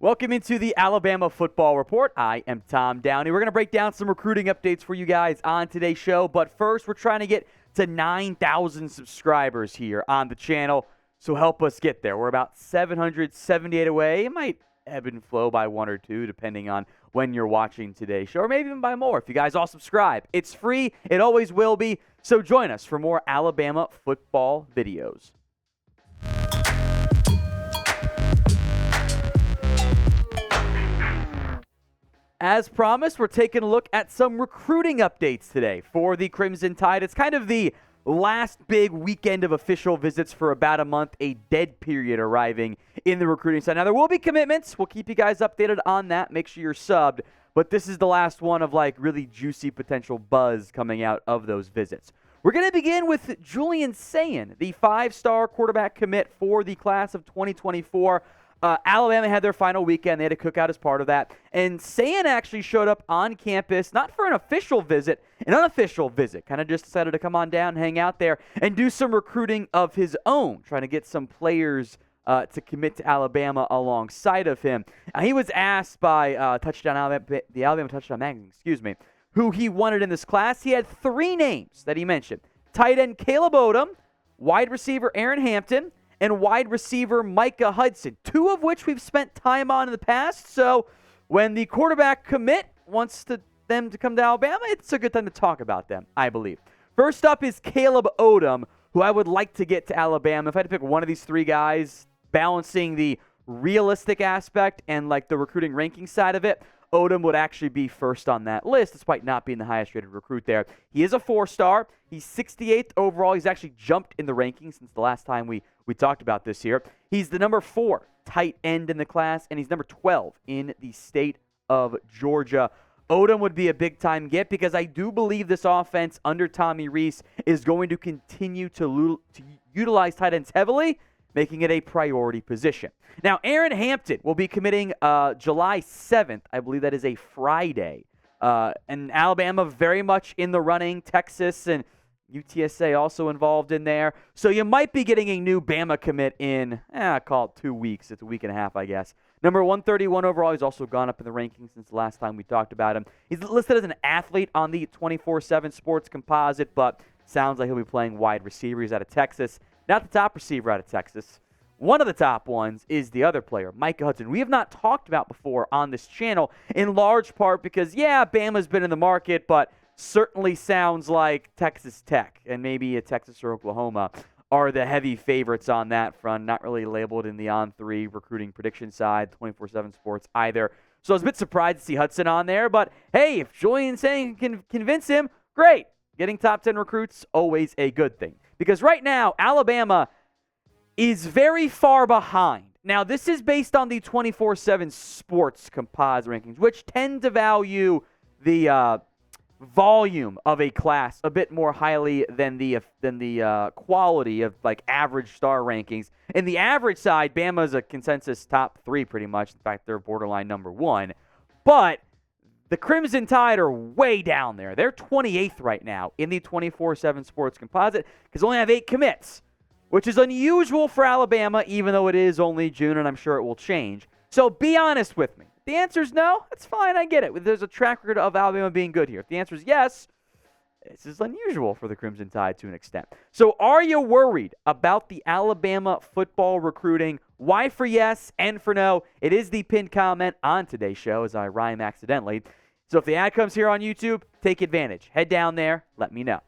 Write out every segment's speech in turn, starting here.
Welcome into the Alabama Football Report. I am Tom Downey. We're going to break down some recruiting updates for you guys on today's show. But first, we're trying to get to 9,000 subscribers here on the channel. So help us get there. We're about 778 away. It might ebb and flow by one or two, depending on when you're watching today's show, or maybe even by more. If you guys all subscribe, it's free. It always will be. So join us for more Alabama football videos. As promised, we're taking a look at some recruiting updates today for the Crimson Tide. It's kind of the last big weekend of official visits for about a month, a dead period arriving in the recruiting side. Now, there will be commitments. We'll keep you guys updated on that. Make sure you're subbed. But this is the last one of really juicy potential buzz coming out of those visits. We're going to begin with Julian Sayin, the 5-star quarterback commit for the class of 2024. Alabama had their final weekend. They had a cookout as part of that. And Sayin actually showed up on campus, not for an official visit, an unofficial visit. Kind of just decided to come on down, hang out there, and do some recruiting of his own, trying to get some players to commit to Alabama alongside of him. He was asked by the Alabama Touchdown magazine, who he wanted in this class. He had 3 names that he mentioned: tight end Caleb Odom, wide receiver Aaron Hampton, and wide receiver Micah Hudson, 2 of which we've spent time on in the past. So when the quarterback commit wants them to come to Alabama, it's a good time to talk about them, I believe. First up is Caleb Odom, who I would like to get to Alabama. If I had to pick one of these 3 guys, balancing the realistic aspect and the recruiting ranking side of it, Odom would actually be first on that list, despite not being the highest rated recruit there. He is a 4-star. He's 68th overall. He's actually jumped in the rankings since the last time we talked about this here. He's the number 4 tight end in the class, and he's number 12 in the state of Georgia. Odom would be a big-time get because I do believe this offense under Tommy Rees is going to continue to utilize tight ends heavily, making it a priority position. Now, Aaron Hampton will be committing July 7th. I believe that is a Friday. And Alabama very much in the running. Texas and UTSA also involved in there. So you might be getting a new Bama commit in, call it 2 weeks. It's a week and a half, I guess. Number 131 overall. He's also gone up in the rankings since the last time we talked about him. He's listed as an athlete on the 24/7 Sports Composite, but sounds like he'll be playing wide receiver. He's out of Texas. Not the top receiver out of Texas. One of the top ones is the other player, Micah Hudson. We have not talked about before on this channel, in large part because, Bama's been in the market, but certainly sounds like Texas Tech and maybe a Texas or Oklahoma are the heavy favorites on that front. Not really labeled in the On3 recruiting prediction side, 24/7 Sports either. So I was a bit surprised to see Hudson on there, but hey, if Julian Sayin can convince him, great. Getting top 10 recruits, always a good thing. Because right now, Alabama is very far behind. Now, this is based on the 24/7 Sports Composite rankings, which tend to value the volume of a class a bit more highly than the quality of average star rankings. In the average side, Bama is a consensus top 3 pretty much. In fact, they're borderline number 1. But the Crimson Tide are way down there. They're 28th right now in the 24/7 Sports Composite because they only have 8 commits, which is unusual for Alabama, even though it is only June, and I'm sure it will change. So be honest with me. If the answer is no, that's fine. I get it. There's a track record of Alabama being good here. If the answer is yes, this is unusual for the Crimson Tide to an extent. So are you worried about the Alabama football recruiting? Y for yes, N for no. It is the pinned comment on today's show, as I rhyme accidentally. So if the ad comes here on YouTube, take advantage. Head down there. Let me know.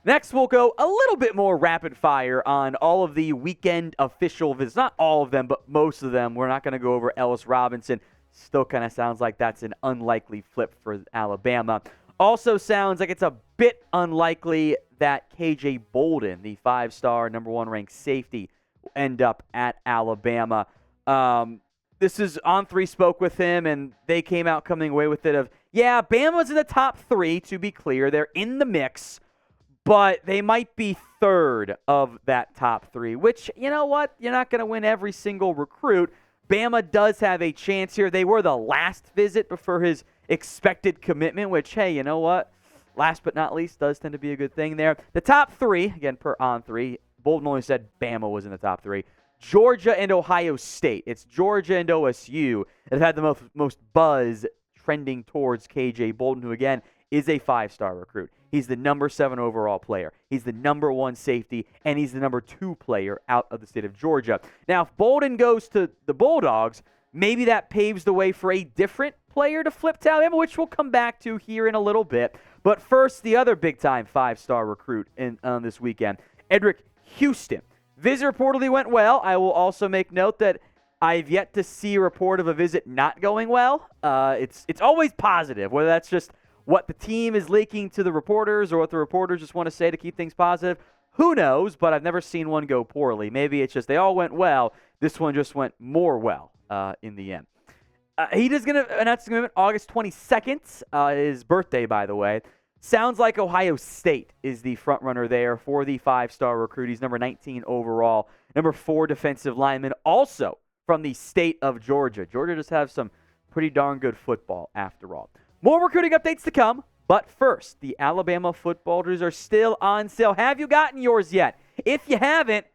Next, we'll go a little bit more rapid fire on all of the weekend official visits. Not all of them, but most of them. We're not going to go over Ellis Robinson. Still kind of sounds like that's an unlikely flip for Alabama. Also sounds like it's a bit unlikely that KJ Bolden, the 5-star, number 1 ranked safety, will end up at Alabama. This is On3 spoke with him, and they came out coming away with it of, Bama's in the top 3, to be clear. They're in the mix, but they might be third of that top 3, which, you know what? You're not going to win every single recruit. Bama does have a chance here. They were the last visit before his expected commitment, which, hey, you know what? Last but not least does tend to be a good thing there. The top 3, again, per On3, Bolden only said Bama was in the top 3. Georgia and Ohio State. It's Georgia and OSU that have had the most buzz trending towards KJ Bolden, who, again, is a 5-star recruit. He's the number 7 overall player. He's the number 1 safety, and he's the number 2 player out of the state of Georgia. Now, if Bolden goes to the Bulldogs, maybe that paves the way for a different player to flip to Alabama, which we'll come back to here in a little bit. But first, the other big-time 5-star recruit on this weekend, Eddrick Houston. Visit reportedly went well. I will also make note that I've yet to see a report of a visit not going well. It's always positive, whether that's just what the team is leaking to the reporters or what the reporters just want to say to keep things positive. Who knows, but I've never seen one go poorly. Maybe it's just they all went well. This one just went more well in the end. He is going to announce his commitment August 22nd, his birthday, by the way. Sounds like Ohio State is the front runner there for the 5-star recruit. He's number 19 overall, number 4 defensive lineman, also from the state of Georgia. Georgia just has some pretty darn good football after all. More recruiting updates to come, but first, the Alabama footballers are still on sale. Have you gotten yours yet? If you haven't,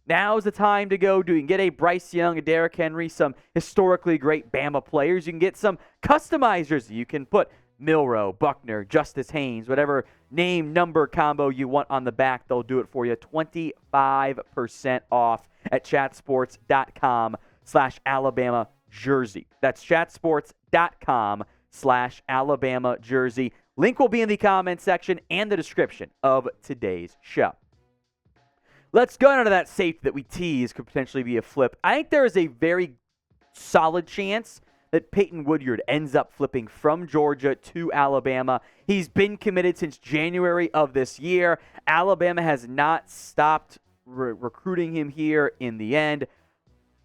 now's the time to go. You can get a Bryce Young, a Derrick Henry, some historically great Bama players. You can get some customizers. You can put Milroe, Buckner, Justice Haynes, whatever name, number combo you want on the back, they'll do it for you. 25% off at chatsports.com/Alabama jersey. That's chatsports.com/Alabama jersey. Link will be in the comment section and the description of today's show. Let's go into that safety that we tease could potentially be a flip. I think there is a very solid chance that Peyton Woodyard ends up flipping from Georgia to Alabama. He's been committed since January of this year. Alabama has not stopped recruiting him here in the end.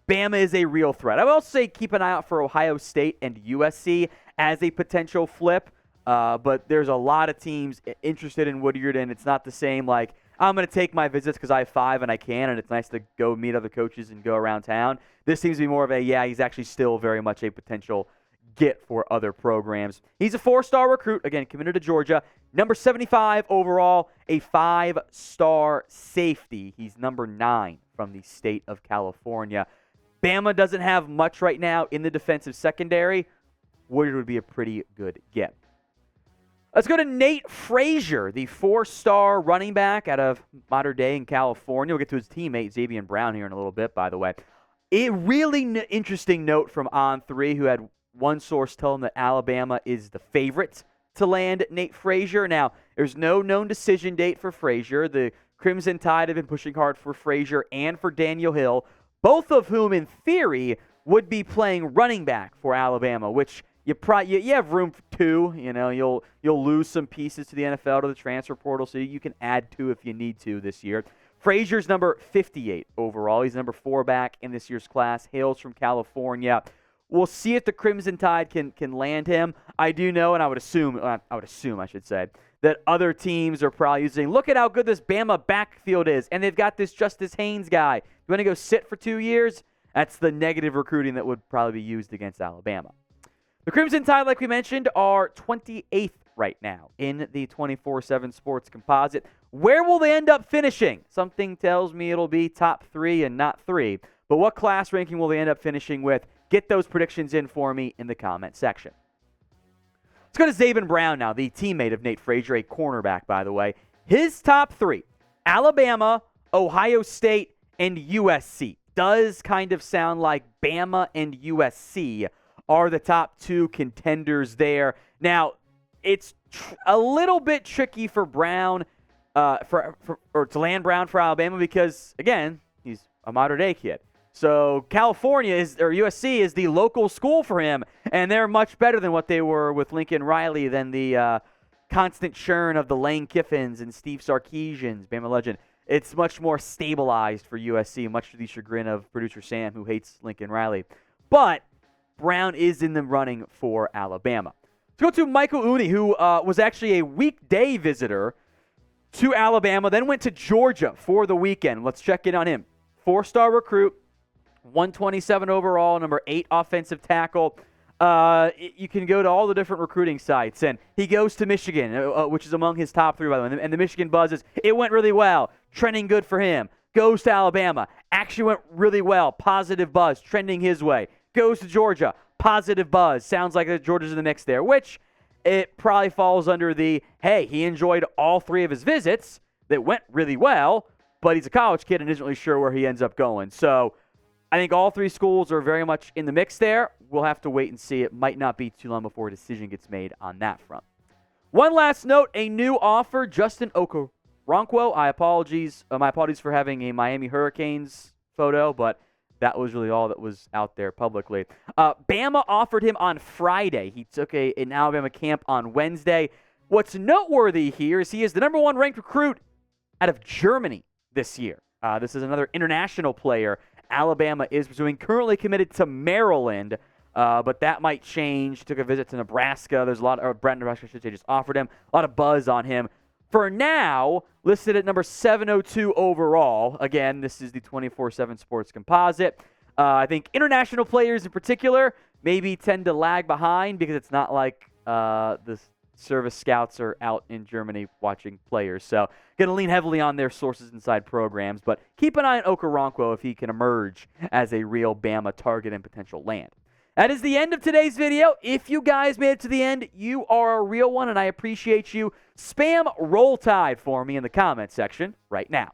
Bama is a real threat. I will also say keep an eye out for Ohio State and USC as a potential flip, but there's a lot of teams interested in Woodyard, and it's not the same like, I'm going to take my visits because I have 5 and I can, and it's nice to go meet other coaches and go around town. This seems to be more of he's actually still very much a potential get for other programs. He's a 4-star recruit, again, committed to Georgia. Number 75 overall, a 5-star safety. He's number 9 from the state of California. Bama doesn't have much right now in the defensive secondary. Woodyard would be a pretty good get. Let's go to Nate Frazier, the 4-star running back out of Mater Dei in California. We'll get to his teammate, Xavier Brown, here in a little bit, by the way. A really interesting note from On3, who had one source tell him that Alabama is the favorite to land Nate Frazier. Now, there's no known decision date for Frazier. The Crimson Tide have been pushing hard for Frazier and for Daniel Hill, both of whom, in theory, would be playing running back for Alabama, which you have room for 2. You know, you'll lose some pieces to the NFL, to the transfer portal, so you can add 2 if you need to this year. Frazier's number 58 overall. He's number 4 back in this year's class. Hails from California. We'll see if the Crimson Tide can land him. I do know, and I would assume, that other teams are probably using, look at how good this Bama backfield is, and they've got this Justice Haynes guy. You want to go sit for 2 years? That's the negative recruiting that would probably be used against Alabama. The Crimson Tide, like we mentioned, are 28th right now in the 24/7 Sports Composite. Where will they end up finishing? Something tells me it'll be top 3 and not 3. But what class ranking will they end up finishing with? Get those predictions in for me in the comment section. Let's go to Xavier Brown now, the teammate of Nate Frazier, a cornerback, by the way. His top 3, Alabama, Ohio State, and USC. Does kind of sound like Bama and USC are the top 2 contenders there. Now, it's a little bit tricky for Brown, to land Brown for Alabama because, again, he's a Mater Dei kid. So USC is the local school for him, and they're much better than what they were with Lincoln Riley than the constant churn of the Lane Kiffins and Steve Sarkisians, Bama legend. It's much more stabilized for USC, much to the chagrin of producer Sam, who hates Lincoln Riley. But Brown is in the running for Alabama. Let's go to Michael Uni, who was actually a weekday visitor to Alabama, then went to Georgia for the weekend. Let's check in on him. 4-star recruit, 127 overall, number 8 offensive tackle. You can go to all the different recruiting sites, and he goes to Michigan, which is among his top 3, by the way. And the Michigan buzz is, it went really well, trending good for him. Goes to Alabama. Actually went really well. Positive buzz. Trending his way. Goes to Georgia. Positive buzz. Sounds like Georgia's in the mix there, which it probably falls under the, hey, he enjoyed all 3 of his visits that went really well, but he's a college kid and isn't really sure where he ends up going. So I think all 3 schools are very much in the mix there. We'll have to wait and see. It might not be too long before a decision gets made on that front. One last note, a new offer, Justin Okoronkwo. My apologies for having a Miami Hurricanes photo, but that was really all that was out there publicly. Bama offered him on Friday. He took an Alabama camp on Wednesday. What's noteworthy here is he is the number 1 ranked recruit out of Germany this year. This is another international player Alabama is pursuing, currently committed to Maryland, but that might change. Took a visit to Nebraska. There's a lot of, Nebraska, I should say, just offered him. A lot of buzz on him. For now, listed at number 702 overall. Again, this is the 24/7 Sports Composite. I think international players in particular maybe tend to lag behind because it's not like the service scouts are out in Germany watching players. So going to lean heavily on their sources inside programs, but keep an eye on Okoronkwo if he can emerge as a real Bama target and potential land. That is the end of today's video. If you guys made it to the end, you are a real one, and I appreciate you. Spam Roll Tide for me in the comment section right now.